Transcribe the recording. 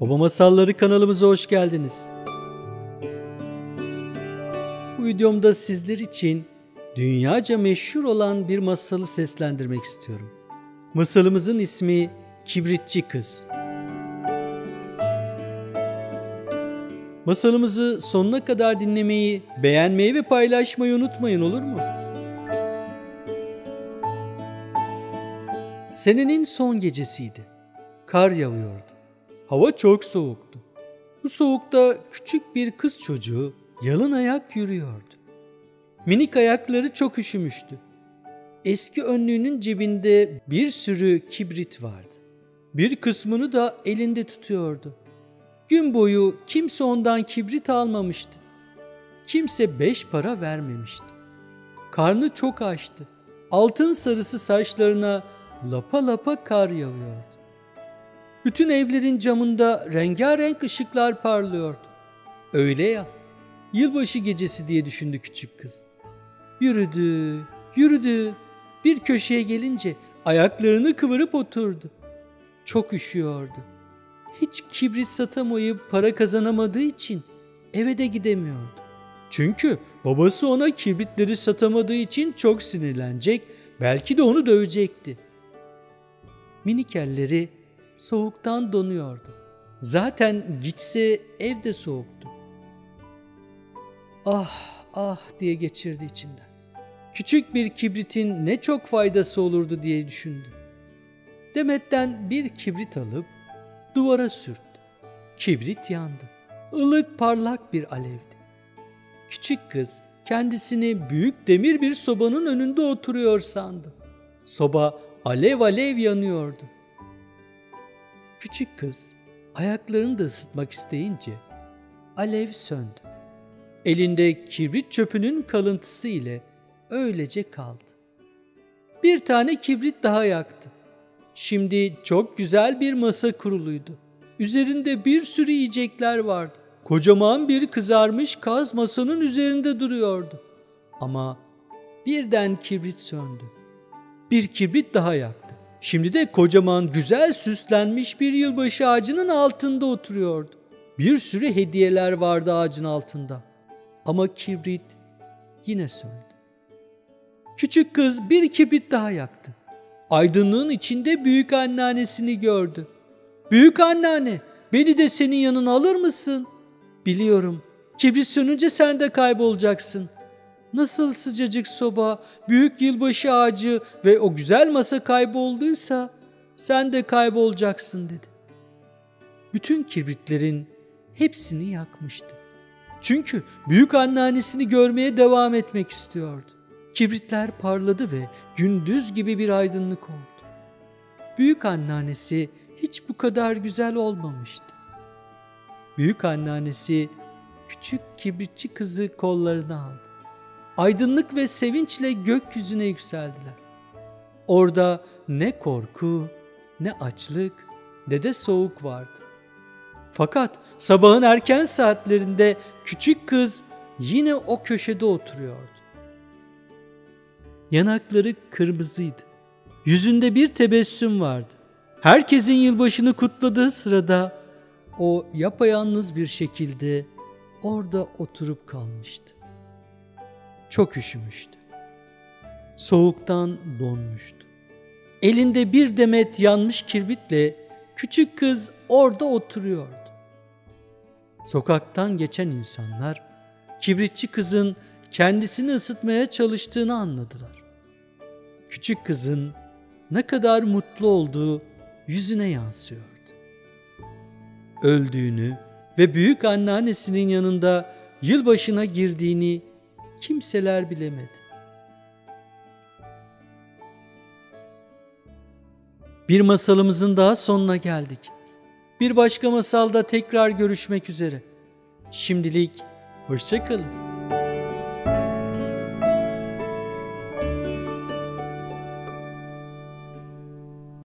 Baba Masalları kanalımıza hoş geldiniz. Bu videomda sizler için dünyaca meşhur olan bir masalı seslendirmek istiyorum. Masalımızın ismi Kibritçi Kız. Masalımızı sonuna kadar dinlemeyi, beğenmeyi ve paylaşmayı unutmayın, olur mu? Senenin son gecesiydi. Kar yağıyordu. Hava çok soğuktu. Bu soğukta küçük bir kız çocuğu yalın ayak yürüyordu. Minik ayakları çok üşümüştü. Eski önlüğünün cebinde bir sürü kibrit vardı. Bir kısmını da elinde tutuyordu. Gün boyu kimse ondan kibrit almamıştı. Kimse 5 para vermemişti. Karnı çok açtı. Altın sarısı saçlarına lapa lapa kar yağıyordu. Bütün evlerin camında rengarenk ışıklar parlıyordu. Öyle ya, yılbaşı gecesi diye düşündü küçük kız. Yürüdü, yürüdü. Bir köşeye gelince ayaklarını kıvırıp oturdu. Çok üşüyordu. Hiç kibrit satamayıp para kazanamadığı için eve de gidemiyordu. Çünkü babası ona kibritleri satamadığı için çok sinirlenecek, belki de onu dövecekti. Minik elleri soğuktan donuyordu. Zaten gitse evde soğuktu. Ah ah diye geçirdi içinden. Küçük bir kibritin ne çok faydası olurdu diye düşündü. Demet'ten bir kibrit alıp duvara sürttü. Kibrit yandı. Ilık parlak bir alevdi. Küçük kız kendisini büyük demir bir sobanın önünde oturuyor sandı. Soba alev alev yanıyordu. Küçük kız ayaklarını da ısıtmak isteyince alev söndü. Elinde kibrit çöpünün kalıntısı ile öylece kaldı. Bir tane kibrit daha yaktı. Şimdi çok güzel bir masa kuruluydu. Üzerinde bir sürü yiyecekler vardı. Kocaman bir kızarmış kaz masanın üzerinde duruyordu. Ama birden kibrit söndü. Bir kibrit daha yaktı. Şimdi de kocaman güzel süslenmiş bir yılbaşı ağacının altında oturuyordu. Bir sürü hediyeler vardı ağacın altında. Ama kibrit yine söndü. Küçük kız bir kibrit daha yaktı. Aydınlığın içinde büyük anneannesini gördü. "Büyük anneanne, beni de senin yanına alır mısın? Biliyorum, kibrit sönünce sen de kaybolacaksın. Nasıl sıcacık soba, büyük yılbaşı ağacı ve o güzel masa kaybolduysa sen de kaybolacaksın," dedi. Bütün kibritlerin hepsini yakmıştı. Çünkü büyük anneannesini görmeye devam etmek istiyordu. Kibritler parladı ve gündüz gibi bir aydınlık oldu. Büyük anneannesi hiç bu kadar güzel olmamıştı. Büyük anneannesi küçük kibritçi kızı kollarına aldı. Aydınlık ve sevinçle gökyüzüne yükseldiler. Orada ne korku, ne açlık, ne de soğuk vardı. Fakat sabahın erken saatlerinde küçük kız yine o köşede oturuyordu. Yanakları kırmızıydı. Yüzünde bir tebessüm vardı. Herkesin yılbaşını kutladığı sırada o yapayalnız bir şekilde orada oturup kalmıştı. Çok üşümüştü. Soğuktan donmuştu. Elinde bir demet yanmış kirbitle küçük kız orada oturuyordu. Sokaktan geçen insanlar kibritçi kızın kendisini ısıtmaya çalıştığını anladılar. Küçük kızın ne kadar mutlu olduğu yüzüne yansıyordu. Öldüğünü ve büyük anneannesinin yanında yılbaşına girdiğini kimseler bilemedi. Bir masalımızın daha sonuna geldik. Bir başka masalda tekrar görüşmek üzere. Şimdilik hoşça kalın.